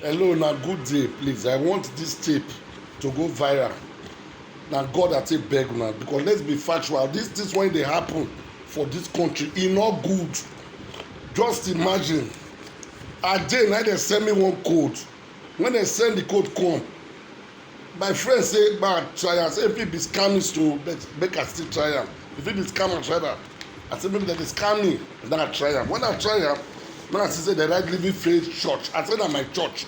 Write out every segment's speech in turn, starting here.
Hello, na good day, please. I want this tape to go viral. Na God I take beg una because let's be factual. This when dey happen for this country, e no good. Just imagine, a day na dem send me one code. When dem send the code come, my friend say ma try am. Say if it be scamming too, but make I still try am. If it be scam I try am. I say maybe dem dey scam me, then I try am. When I try am, when I see say dem write Living Faith Church, I say na my church.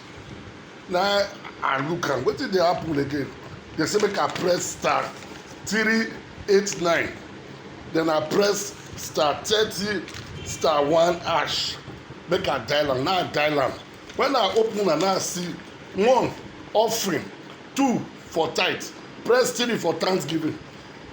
Now I look am, wetin dey happen again? They say make I press star 389, then I press star 30 star 1 hash, make I dial am. Now I dial am. When I open am, now I see 1 offering, 2 for tithe, press 3 for thanksgiving,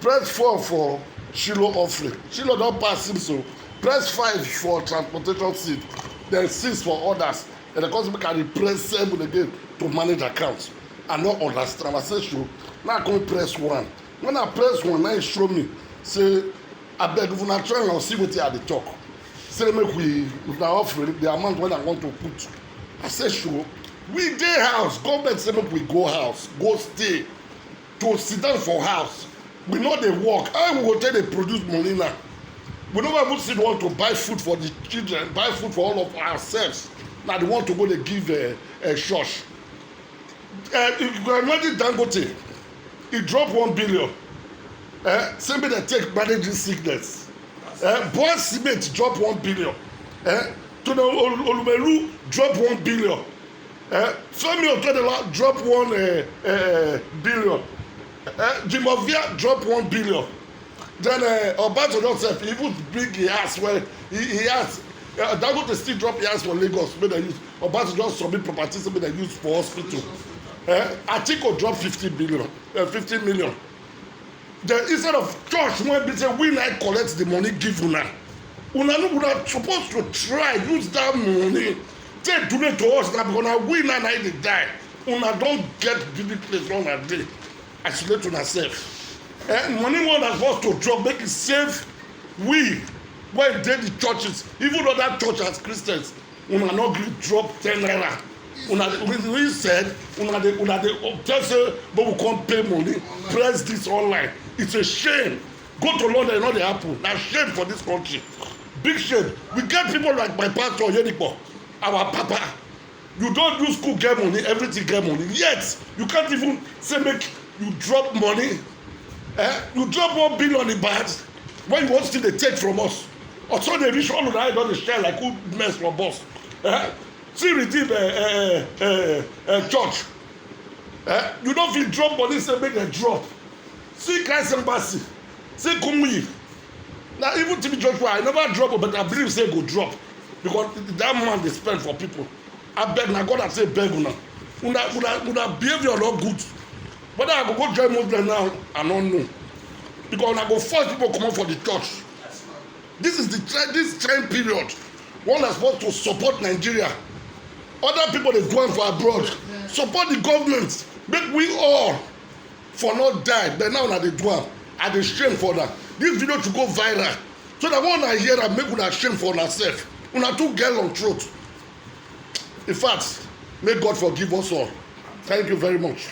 press 4 for Shiloh offering. Shiloh don pass him, so press 5 for transportation seed, then 6 for others. And of course, make I press 7 again to manage accounts. I no understand. I say sure. Now I come press 1. When I press 1, now it show me say abeg if una try and see wetin I dey talk. Say make we if na offering the amount wey I want to put. I say sure. We dey house. Government say make we go house, go stay, to sit down for house. We no dey work. How we go take dey produce money now? We no even still want to buy food for the children, buy food for all of ourselves. Now they want to go dey give a church. If you can imagine Dangote, he drop 1 billion. Say me they take manage this sickness. Boy Cement drop 1 billion. To the Olumeru drop 1 billion. Femi Otedola drop 1 billion. Jimovia drop 1 billion. Then Obasanjo sef even bring his ass where he has. Dangote still drop his ass for Lagos wey dem use. Obasanjo submit property say make dem use for hospital. Atiku drop 50 million. Then instead of church wey be say we like collect the money give una suppose to try use that money take donate to us na because na we na dey die. Una don get big place wey una dey isolate una sef. Money wey una supposed to drop make e save we wey dey the churches, even other churches Christians. Una no gree drop 10 naira. We said una dey tell say but we come pay money press this online. It's a shame. Go to London, e no dey happen. Na shame for this country, big shame. We get people like my pastor Yenipo, our papa. You don do school get money, everything get money, yet you can't even say make you drop money. You drop 1 billion in bad when you want still dey take from us. Also dey reach all of that don dey share like who mess from us. See redeem church. You don't feel drop money say make dem drop. See Christ Embassy, see Kumuyi. Now even TB Joshua I never drop but I believe say go drop because that man dey spend for people. I beg na God I say beg una behavior no good. Whether I go join Muslim now I don't know because una go force people comot for the church. This is this time period one is supposed to support Nigeria. Other people dey go for abroad. Support the government. Make we all for not die. But now una dey do am. I dey shame for that. This video to go viral. So that one I hear that make una shame for una sef. Una too get on throat. In fact, may God forgive us all. Thank you very much.